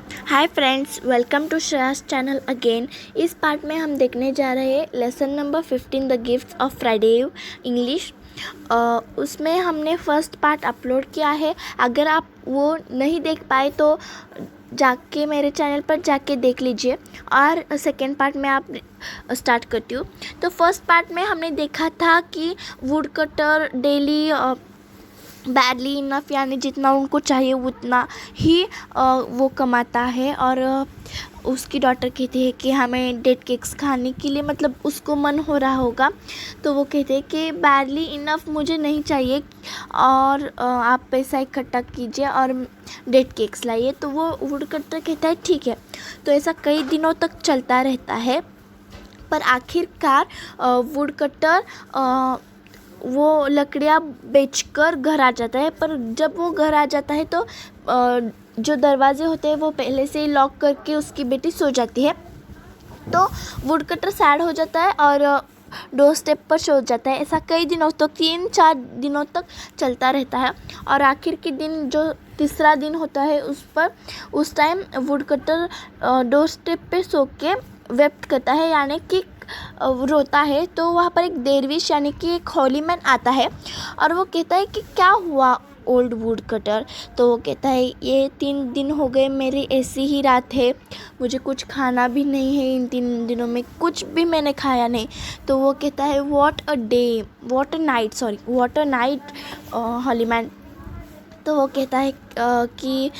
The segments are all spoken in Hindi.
Hi friends, welcome to Shreyas channel again. इस पार्ट में हम देखने जा रहे हैं lesson number 15 the gifts of Friday eve English. उसमें हमने फर्स्ट पार्ट अपलोड किया है। अगर आप वो नहीं देख पाए तो जाके मेरे चैनल पर जाके देख लीजिए। और सेकेंड पार्ट में आप स्टार्ट करती हूँ। तो फर्स्ट पार्ट में हमने देखा था कि would cutter daily badly enough, यानी जितना उनको चाहिए उतना ही वो कमाता है। और उसकी डॉटर कहती है कि हमें डेट केक्स खाने के लिए, मतलब उसको मन हो रहा होगा, तो वो कहते हैं कि बैडली इनफ मुझे नहीं चाहिए और आप पैसा इकट्ठा कीजिए और डेट केक्स लाइए। तो वो वुड कटर कहता है ठीक है। तो ऐसा कई दिनों तक चलता रहता है, पर आखिरकार वुड कटर वो लकड़ियाँ बेचकर घर आ जाता है। पर जब वो घर आ जाता है तो जो दरवाजे होते हैं वो पहले से ही लॉक करके उसकी बेटी सो जाती है। तो वुड कटर सैड हो जाता है और डोर स्टेप पर सो जाता है। ऐसा कई दिनों तक 3-4 दिनों तक चलता रहता है। और आखिर के दिन जो तीसरा दिन होता है उस time would cutter door step पे सो के वेप्ट करता है, यानी कि रोता है। तो वहाँ पर एक देरविश यानी कि एक होली मैन आता है और वो कहता है कि क्या हुआ ओल्ड वुड कटर। तो वो कहता है ये 3 दिन हो गए मेरी ऐसी ही रात है, मुझे कुछ खाना भी नहीं है, इन 3 दिनों में कुछ भी मैंने खाया नहीं। तो वो कहता है what a night Holi man. तो वो कहता है कि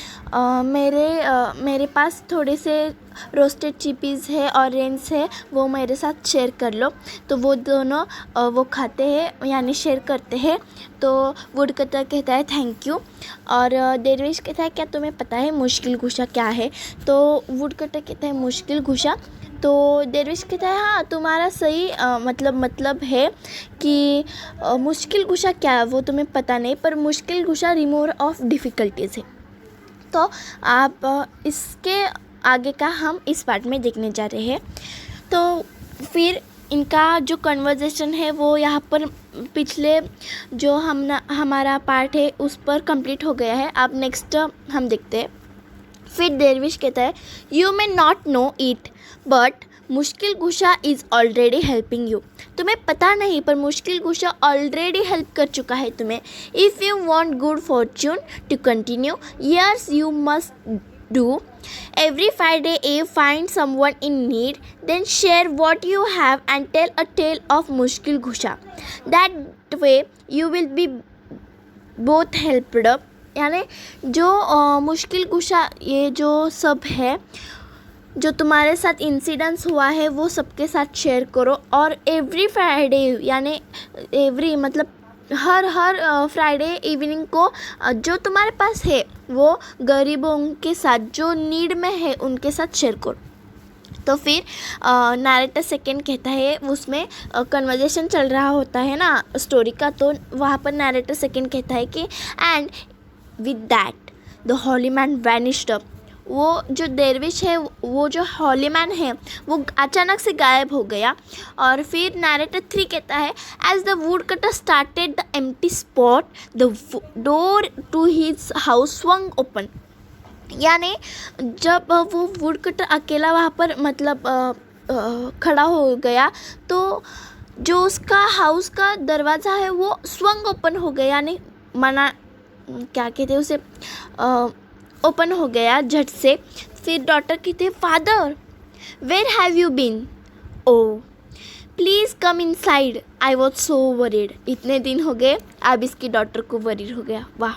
मेरे पास थोड़े से रोस्टेड चिपीज़ है, ऑरेंज है, वो मेरे साथ शेयर कर लो। तो वो दोनों वो खाते हैं यानी शेयर करते हैं। तो वुड कटर कहता है थैंक यू। और देरविश कहता है क्या तुम्हें पता है मुश्किल कुशा क्या है। तो वुड कटर कहता है मुश्किल कुशा। तो देरविश कहता है हाँ तुम्हारा सही मतलब है कि मुश्किल कुशा क्या है वो तुम्हें पता नहीं, पर मुश्किल कुशा रिमूवर ऑफ डिफ़िकल्टीज़ है। तो आप इसके आगे का हम इस पार्ट में देखने जा रहे हैं। तो फिर इनका जो कन्वर्जेशन है वो यहाँ पर पिछले जो हमारा पार्ट है उस पर कंप्लीट हो गया है। अब नेक्स्ट हम देखते हैं। फिर देरविश कहता है you may not know it but मुश्किल कुशा इज़ ऑलरेडी हेल्पिंग यू। तुम्हें पता नहीं पर मुश्किल कुशा ऑलरेडी हेल्प कर चुका है तुम्हें। If you want good fortune to continue yours you must do every Friday you find someone in need, then share what you have and tell a tale of mushkil ghusha. That way you will be both helped up। यानी जो मुश्किल कुशा ये जो सब है जो तुम्हारे साथ इंसिडेंट्स हुआ है वो सबके साथ शेयर करो। और एवरी फ्राइडे यानी एवरी मतलब हर फ्राइडे इवनिंग को जो तुम्हारे पास है वो गरीबों के साथ जो नीड में है उनके साथ शेयर करो। तो फिर नरेटर सेकेंड कहता है, उसमें कन्वर्जेशन चल रहा होता है ना स्टोरी का, तो वहाँ पर नरेटर सेकेंड कहता है कि and with that the Holi man vanished up. वो जो देरविश है वो जो होली मैन है वो अचानक से गायब हो गया। और फिर नरेटर 3 कहता है as the would cutter started the empty spot the door to his house swung open. यानी जब वो वुड कटर अकेला वहाँ पर मतलब खड़ा हो गया तो जो उसका हाउस का दरवाज़ा है वो स्वंग ओपन हो गया, यानी मना क्या कहते हैं उसे ओपन हो गया झट से। फिर डॉटर कहते father where have you been, oh please come inside, I was so worried. इतने दिन हो गए अब इसकी डॉटर को वरीड हो गया। वाह।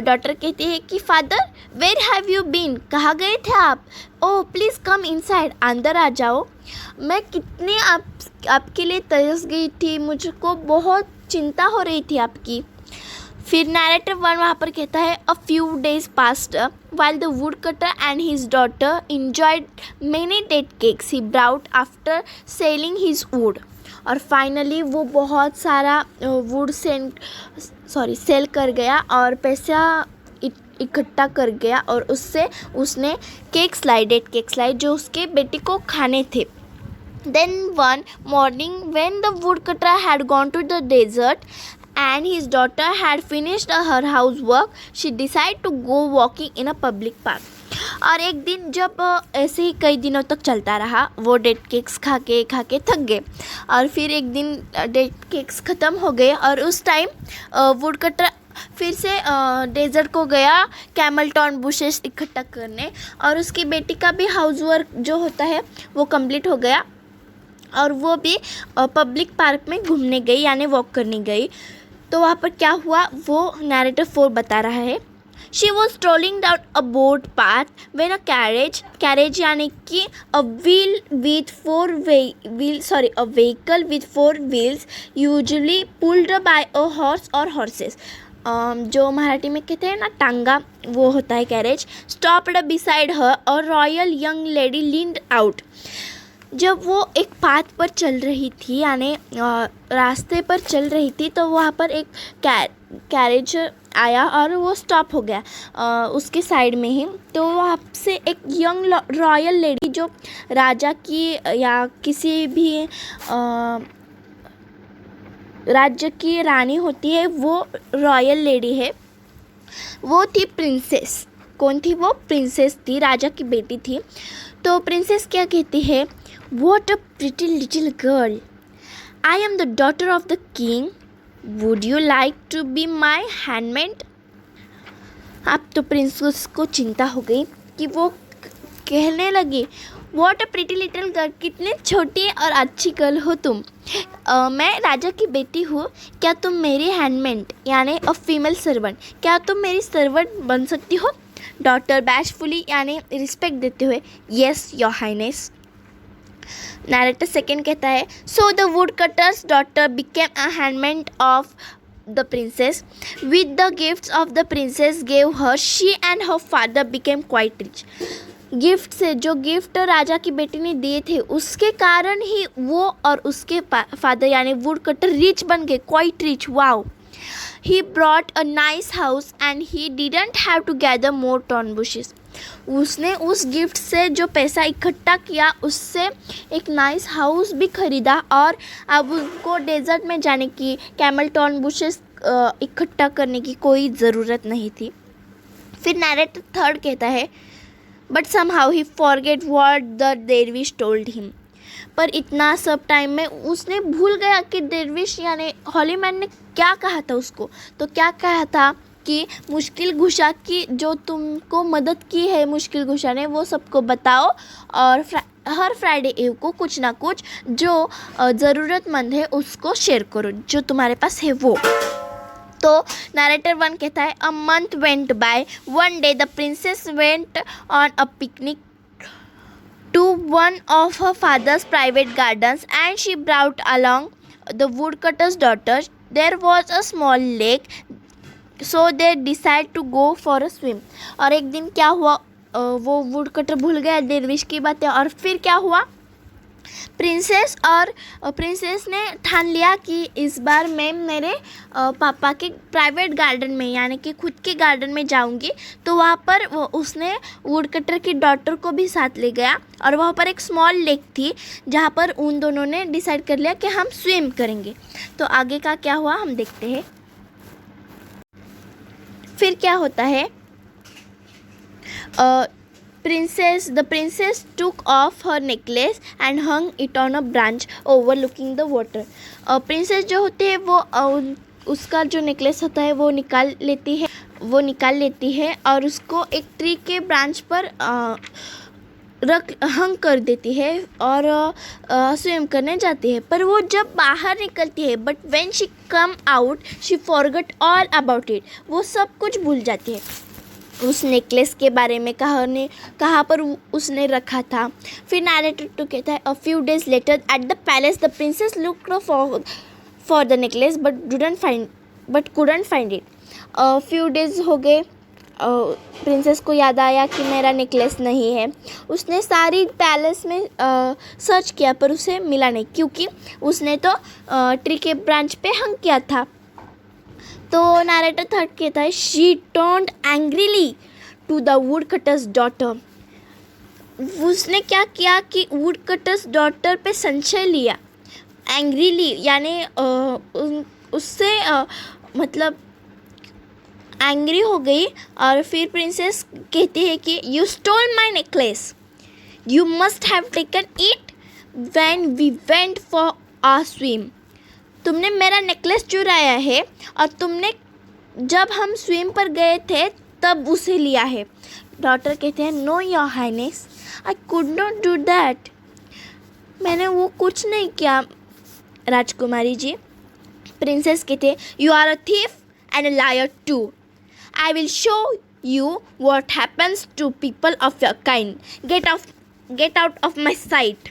डॉटर कहती है कि father where have you been, कहाँ गए थे आप, ओ प्लीज़ कम इनसाइड, अंदर आ जाओ। मैं कितने आपके लिए तरस गई थी, मुझको बहुत चिंता हो रही थी आपकी। फिर नरेटर 1 वहाँ पर कहता है a few days past while the woodcutter and his daughter enjoyed many date cakes he brought after selling his wood। और फाइनली वो बहुत सारा वुड सेल कर गया और पैसा इकट्ठा कर गया और उससे उसने डेट केक्स लाई जो उसके बेटी को खाने थे। Then one morning when the woodcutter had gone to the desert and his daughter had finished her housework, she decided to go walking in a public park। और एक दिन जब ऐसे ही कई दिनों तक चलता रहा, वो डेट केक्स खा के थक गए और फिर एक दिन डेट केक्स ख़त्म हो गए और उस टाइम वुड कटर फिर से डेजर्ट को गया कैमल टॉन बुशेस इकट्ठा करने, और उसकी बेटी का भी हाउस वर्क जो होता है वो कंप्लीट हो गया और वो भी पब्लिक पार्क में घूमने गई यानी वॉक करने गई। तो वहाँ पर क्या हुआ वो नैरेटर 4 बता रहा है। She was strolling down a board path when a carriage यानी कि a vehicle with 4 wheels usually pulled bye a horse और हॉर्सेस, जो मराठी में कहते हैं ना टांगा, वो होता है कैरेज, स्टॉप्ड बिसाइड हर और royal young lady leaned out. जब वो एक पाथ पर चल रही थी यानी रास्ते पर चल रही थी तो वहाँ पर एक कैरेज आया और वो स्टॉप हो गया उसके साइड में ही। तो वहाँ से एक यंग रॉयल लेडी जो राजा की या किसी भी राज्य की रानी होती है, वो रॉयल लेडी है, वो थी प्रिंसेस। कौन थी वो? प्रिंसेस थी, राजा की बेटी थी। तो प्रिंसेस क्या कहती है, What a pretty little girl. I am the daughter of the king. Would you like to be my handmaid? अब तो प्रिंसेस को चिंता हो गई कि वो कहने लगी, What a pretty little girl, कितनी छोटी और अच्छी गर्ल हो तुम। मैं राजा की बेटी हूँ, क्या तुम मेरी हैंडमेड यानी अ फीमेल सर्वेंट, क्या तुम मेरी सर्वेंट बन सकती हो? डॉटर बैशफुली यानी रिस्पेक्ट देते हुए, Yes, your highness. नैरेटर 2 कहता है, so the wood cutter's daughter became a handmade of the princess with the gifts of the princess gave her, she and her father became quite rich. Gift से, जो गिफ्ट राजा की बेटी ने दिए थे उसके कारण ही वो और उसके फादर यानी वुड कटर रिच बन गए, quite rich. Wow. He brought a nice house and he didn't have to gather more thorn bushes. उसने उस गिफ्ट से जो पैसा इकट्ठा किया उससे एक नाइस हाउस भी खरीदा और अब उसको डेजर्ट में जाने की, कैमल टॉर्न बुशेस इकट्ठा करने की कोई ज़रूरत नहीं थी। फिर नैरेटर 3 कहता है, but somehow he forget what the dervish told him. पर इतना सब टाइम में उसने भूल गया कि डेरविश यानी हॉलीमैन ने क्या कहा था उसको। तो क्या कहा था कि मुश्किल घुसा की जो तुमको मदद की है मुश्किल घुसा ने, वो सबको बताओ और हर फ्राइडे ईव को कुछ ना कुछ जो ज़रूरतमंद है उसको शेयर करो, जो तुम्हारे पास है वो। तो नैरेटर 1 कहता है, a month went by, one day the princess went on a picnic to one of her father's private gardens and she brought along the woodcutter's daughter. There was a small lake, so they decided to go for a swim. और एक दिन क्या हुआ, वो वुडकटर भूल गया डेरविश की बातें और फिर क्या हुआ, प्रिंसेस ने ठान लिया कि इस बार मैं मेरे पापा के प्राइवेट गार्डन में यानी कि खुद के गार्डन में जाऊंगी। तो वहाँ पर उसने वुडकटर की डॉटर को भी साथ ले गया और वहाँ पर एक स्मॉल लेक थी जहाँ पर उन दोनों ने डिसाइड कर लिया कि हम स्विम करेंगे। तो आगे का क्या हुआ हम देखते हैं। फिर क्या होता है, the princess took off her necklace and hung it on a branch overlooking the water. Princess जो होती है वो उसका जो नेकलेस होता है वो निकाल लेती है और उसको एक ट्री के ब्रांच पर हंग कर देती है और स्विम करने जाती है। पर वो जब बाहर निकलती है, but when she come out she forgot all about it, वो सब कुछ भूल जाती है उस नेकलेस के बारे में, कहाँ पर उसने रखा था। फिर नैरेटर 2 कहता है, a few days later at the palace the princess looked for the necklace but couldn't find it. Few days हो गए, प्रिंसेस को याद आया कि मेरा नेकलेस नहीं है। उसने सारी पैलेस में सर्च किया पर उसे मिला नहीं, क्योंकि उसने तो ट्री के ब्रांच पे हंग किया था। तो नैरेटर 3 कहता है, she turned angrily to the wood cutter's daughter. उसने क्या किया कि वुड कटर्स डॉटर पे संशय लिया। एंग्रीली यानी उससे मतलब एंग्री हो गई और फिर प्रिंसेस कहती है कि you stole my necklace, you must have taken it when we went for a swim. तुमने मेरा नेकलेस चुराया है और तुमने जब हम स्विम पर गए थे तब उसे लिया है। डॉटर कहते हैं no your highness, I could not do that. मैंने वो कुछ नहीं किया राजकुमारी जी। प्रिंसेस कहते हैं you are a thief and a liar too. I will show you what happens to people of your kind. Get out of my sight.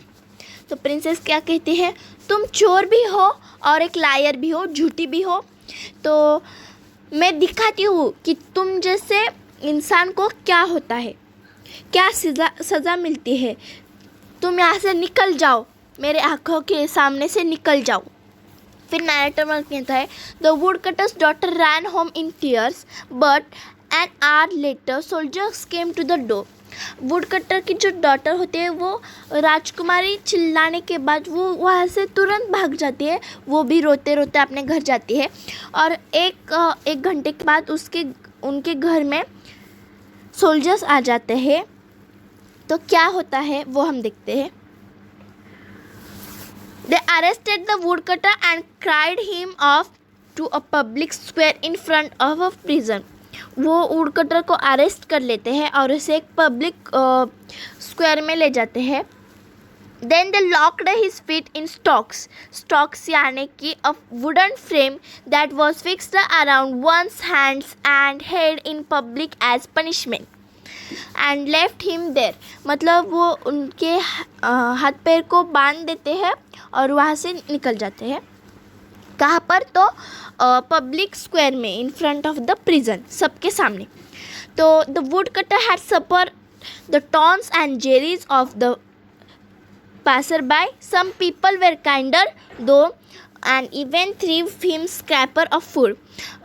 तो प्रिंसेस क्या कहती है, तुम चोर भी हो और एक लायर भी हो, झूठी भी हो, तो मैं दिखाती हूँ कि तुम जैसे इंसान को क्या होता है, क्या सज़ा मिलती है। तुम यहाँ से निकल जाओ, मेरे आँखों के सामने से निकल जाओ। फिर नैरेटर कहता है the wood cutter's daughter ran home in tears but an hour later soldiers came to the door. Wood cutter की जो डॉटर होती है वो राजकुमारी चिल्लाने के बाद वो वहाँ से तुरंत भाग जाती है, वो भी रोते रोते अपने घर जाती है। और एक घंटे के बाद उनके घर में सोल्जर्स आ जाते हैं। तो क्या होता है वो हम देखते हैं। They arrested the woodcutter and carried him off to a public square in front of a prison. वो वुडकटर को अरेस्ट कर लेते हैं और उसे एक पब्लिक स्क्वायर में ले जाते हैं। Then they locked his feet in stocks. Stocks यानी कि a wooden frame that was fixed around one's hands and head in public as punishment. And left him there. मतलब वो उनके हाथ पैर को बांध देते हैं और वहाँ से निकल जाते हैं। कहाँ पर, तो पब्लिक स्क्वायर में, in front of the prison, सबके सामने। तो the would cutter had suffer the taunts and jeers of the passer by. Some people were kinder though and even threw him scraps of food.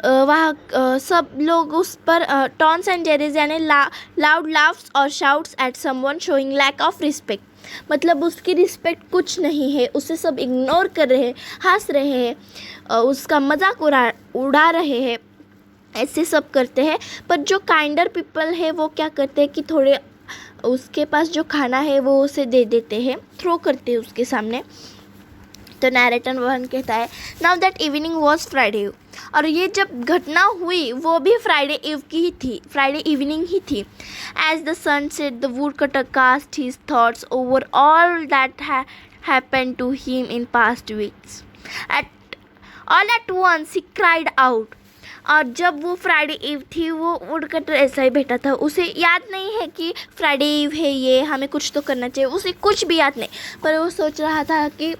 वहाँ सब लोग उस पर टॉन्स एंड जेरीज यानी लाउड लाफ्स और shouts at someone showing lack of respect. मतलब उसकी रिस्पेक्ट कुछ नहीं है, उसे सब इग्नोर कर रहे हैं, हंस रहे हैं, उसका मजाक उड़ा रहे हैं, ऐसे सब करते हैं। पर जो काइंडर पीपल है वो क्या करते हैं कि थोड़े उसके पास जो खाना है वो उसे दे देते हैं, थ्रो करते हैं उसके सामने। तो नैरेटर वहन कहता है now that evening was Friday. और ये जब घटना हुई वो भी फ्राइडे ईव की ही थी, फ्राइडे इवनिंग ही थी। As the sun set the would cutter cast his thoughts over all that happened to him in past weeks. All at once he cried out. और जब वो फ्राइडे ईव थी वो वुड कटर ऐसा ही बैठा था, उसे याद नहीं है कि फ्राइडे ईव है, ये हमें कुछ तो करना चाहिए, उसे कुछ भी याद नहीं। पर वो सोच रहा था कि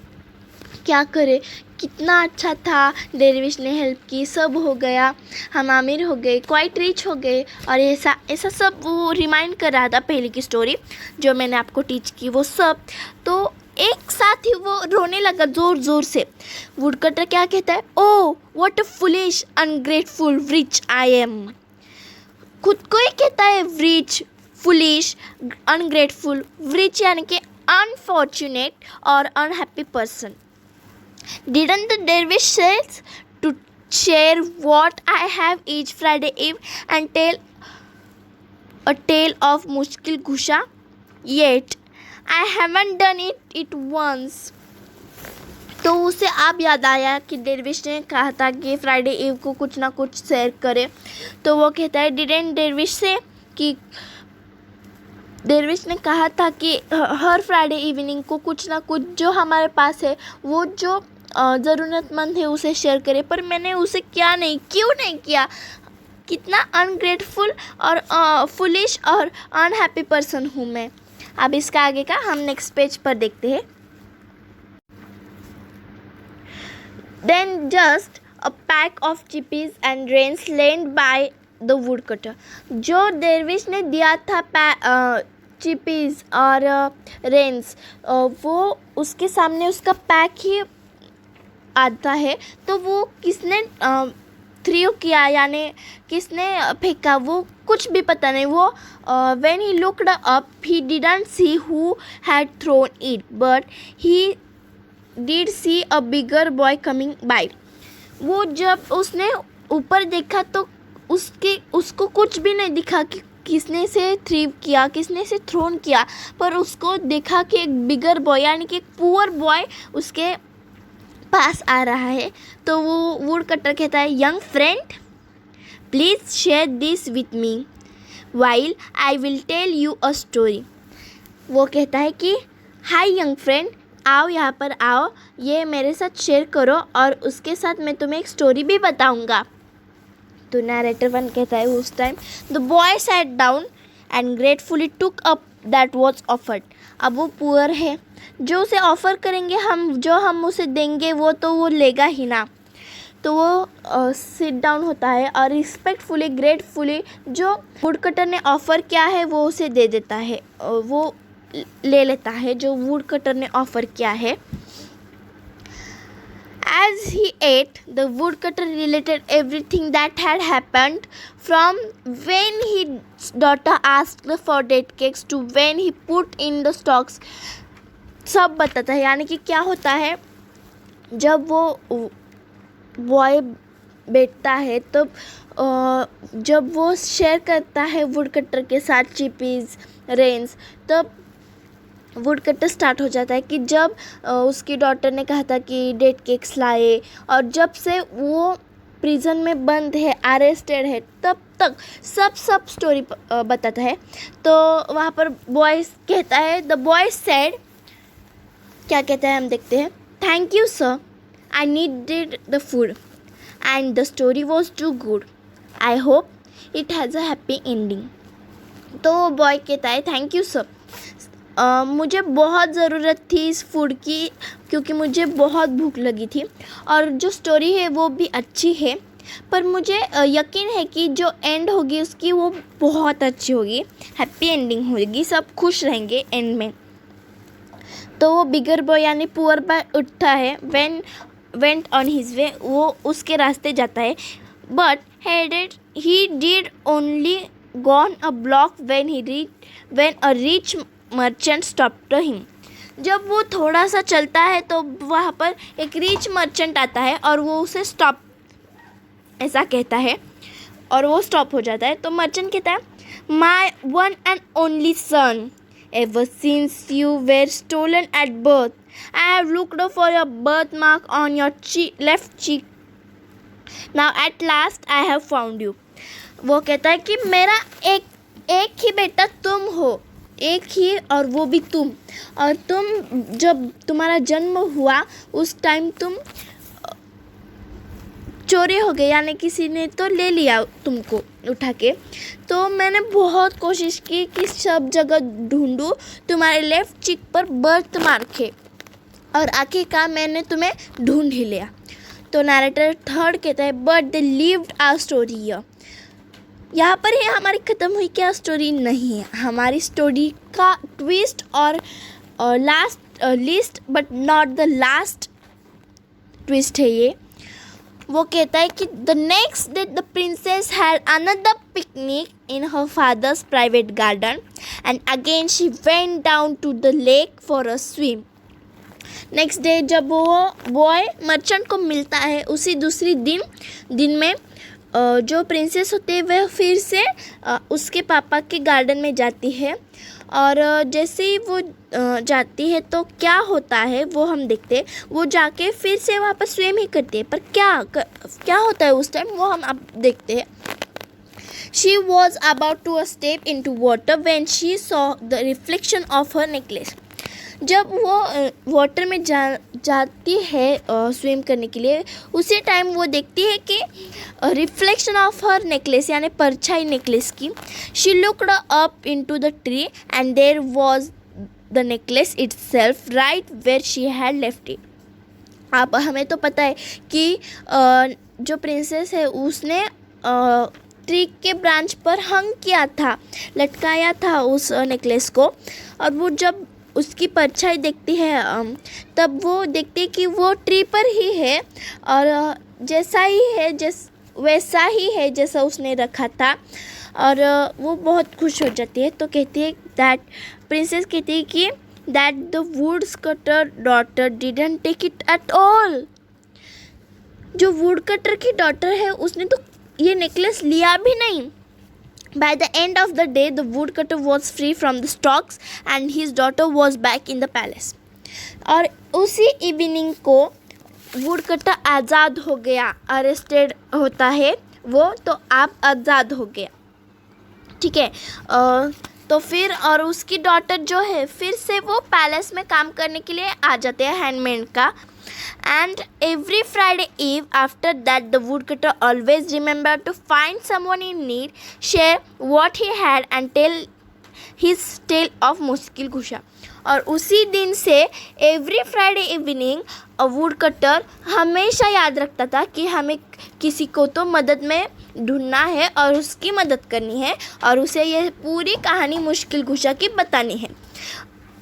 क्या करे, कितना अच्छा था, डेरविश ने हेल्प की, सब हो गया, हम अमीर हो गए, क्वाइट रिच हो गए, और ऐसा सब वो रिमाइंड कर रहा था पहले की स्टोरी जो मैंने आपको टीच की वो सब। तो एक साथ ही वो रोने लगा ज़ोर ज़ोर से। वुडकटर क्या कहता है, oh what a foolish ungrateful rich I am. खुद को ही कहता है रिच, फुलिश, अनग्रेटफुल। रिच यानी कि अनफॉर्चुनेट और unhappy person. Didn't the dervish says to share what I have each Friday eve and tell a tale of मुश्किल घुसा? Yet I haven't done it once. तो उसे अब याद आया कि डेरविश ने कहा था कि फ्राइडे ईव को कुछ ना कुछ शेयर करे। तो वो कहता है डिडेंट डेरविश से कि डेरविश ने कहा था कि हर फ्राइडे इवनिंग को कुछ ना कुछ जो हमारे पास है वो जो ज़रूरतमंद है उसे शेयर करें, पर मैंने उसे क्यों नहीं किया। कितना अनग्रेटफुल और फुलिश और अनहैप्पी पर्सन हूँ मैं। अब इसका आगे का हम नेक्स्ट पेज पर देखते हैं। Then just a pack of chippies and rains lent by the would cutter. जो डेरविश ने दिया था चिपीज और रेन्स, वो उसके सामने उसका पैक ही आता है। तो वो किसने थ्रो किया यानी किसने फेंका वो कुछ भी पता नहीं। वो when he looked up he didn't see who had thrown it but he did see a bigger boy coming by. वो जब उसने ऊपर देखा तो उसको कुछ भी नहीं दिखा कि किसने से थ्रीव किया, किसने से थ्रोन किया, पर उसको देखा कि एक बिगर बॉय यानी कि एक पुअर बॉय उसके पास आ रहा है। तो वो वुड कटर कहता है, young friend please share this with me while I will tell you a story. वो कहता है कि हाय यंग फ्रेंड, आओ यहाँ पर आओ, ये मेरे साथ शेयर करो और उसके साथ मैं तुम्हें एक स्टोरी भी बताऊँगा। तो नरेटर 1 कहता है, उस time the boy sat down and gratefully took up that was offered. अब वो पुअर है, जो उसे ऑफ़र करेंगे हम उसे देंगे तो वो लेगा ही ना। तो वो सिट डाउन होता है और रिस्पेक्टफुली ग्रेटफुली जो वुड कटर ने ऑफ़र किया है वो उसे दे देता है, वो ले लेता है जो वुड कटर ने ऑफ़र किया है। As he ate, the woodcutter related everything that had happened from when his daughter asked for date cakes to when he put in the stocks. सब बताता है, यानी कि क्या होता है जब वो बॉय बैठता है तब जब वो शेयर करता है वुडकटर के साथ चिपीज़ रेंस, तब वुड कटर स्टार्ट हो जाता है कि जब उसकी डॉटर ने कहा था कि डेट केक्स लाए और जब से वो प्रिजन में बंद है, अरेस्टेड है, तब तक सब स्टोरी बताता है। तो वहाँ पर बॉयज़ कहता है, द बॉय सेड, क्या कहता है हम देखते हैं, thank you sir, I needed the food and the story was too good, I hope it has a happy ending. तो बॉय कहता है, थैंक यू सर, मुझे बहुत ज़रूरत थी इस फूड की क्योंकि मुझे बहुत भूख लगी थी और जो स्टोरी है वो भी अच्छी है, पर मुझे यकीन है कि जो एंड होगी उसकी वो बहुत अच्छी होगी, हैप्पी एंडिंग होगी, सब खुश रहेंगे एंड में। तो वो बिगर बॉय यानी पुअर बॉय उठता है, वेंट ऑन हिज वे, वो उसके रास्ते जाता है, but he did only gone a block when a rich merchant stopped him. जब वो थोड़ा सा चलता है तो वहाँ पर एक रिच मर्चेंट आता है और वो उसे स्टॉप ऐसा कहता है और वो स्टॉप हो जाता है। तो मर्चेंट कहता है, my one and only son, ever since you were stolen at birth I have looked for your birth mark on your left cheek, now at last I have found you. वो कहता है कि मेरा एक ही बेटा तुम हो, एक ही, और वो भी तुम, और तुम जब तुम्हारा जन्म हुआ उस टाइम तुम चोरी हो गए, यानी किसी ने तो ले लिया तुमको उठा के। तो मैंने बहुत कोशिश की कि सब जगह ढूंढूं, तुम्हारे लेफ़्ट चीक पर बर्थ मार्क है और आखिरकार मैंने तुम्हें ढूंढ ही लिया। तो नरेटर 3 कहता है, but they lived our story here. यहाँ पर ही हमारी ख़त्म हुई क्या स्टोरी? नहीं है, हमारी स्टोरी का ट्विस्ट और least but not the last twist है ये। वो कहता है कि the next day the princess had another picnic in her father's private garden and again she went down to the lake for a swim. Next day जब वो बॉय मर्चेंट को मिलता है, उसी दूसरी दिन में जो प्रिंसेस होती है वह फिर से उसके पापा के गार्डन में जाती है और जैसे ही वो जाती है तो क्या होता है वो हम देखते हैं। वो जाके फिर से वहाँ पर स्विम ही करती है, पर क्या होता है उस टाइम वो हम अब देखते हैं। She was about to step into water when she saw the reflection of her necklace. जब वो वाटर में जाती है स्विम करने के लिए, उसी टाइम वो देखती है कि रिफ्लेक्शन ऑफ हर नेकलेस यानी परछाई नेकलेस की। She looked up into the tree and there was the necklace itself right where she had left it. अब हमें तो पता है कि जो प्रिंसेस है उसने ट्री के ब्रांच पर हंग किया था, लटकाया था उस नेकलेस को, और वो जब उसकी परछाई देखती है तब वो देखती है कि वो ट्री पर ही है और वैसा ही है जैसा उसने रखा था, और वो बहुत खुश हो जाती है। तो कहती है प्रिंसेस कहती है कि that the woods cutter daughter didn't take it at all. जो वुड कटर की डॉटर है उसने तो ये नेकलेस लिया भी नहीं। By the end of the day, the woodcutter was free from the stocks and his daughter was back in the palace. और उसी इवनिंग को वुडकटर आज़ाद हो गया, अरेस्टेड होता है वो, तो आप आज़ाद हो गया, ठीक है। तो फिर और उसकी डॉटर जो है फिर से वो पैलेस में काम करने के लिए आ जाते हैं हैंडमेड का। And every Friday eve after that, the woodcutter always remembered to find someone in need, share what he had and tell his tale of मुश्किल कुशा। और उसी दिन से एवरी फ्राइडे इवनिंग वुडकटर हमेशा याद रखता था कि हमें किसी को तो मदद में ढूंढना है और उसकी मदद करनी है और उसे यह पूरी कहानी मुश्किल कुशा की बतानी है,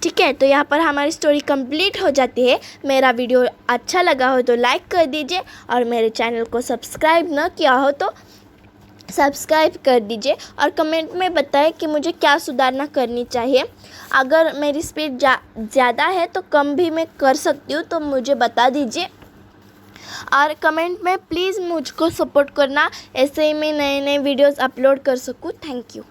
ठीक है। तो यहाँ पर हमारी स्टोरी कंप्लीट हो जाती है। मेरा वीडियो अच्छा लगा हो तो लाइक कर दीजिए और मेरे चैनल को सब्सक्राइब न किया हो तो सब्सक्राइब कर दीजिए और कमेंट में बताएं कि मुझे क्या सुधारना करनी चाहिए। अगर मेरी स्पीड ज़्यादा है तो कम भी मैं कर सकती हूँ, तो मुझे बता दीजिए और कमेंट में प्लीज़ मुझको सपोर्ट करना, ऐसे ही मैं नए नए वीडियोस अपलोड कर सकूँ। Thank you.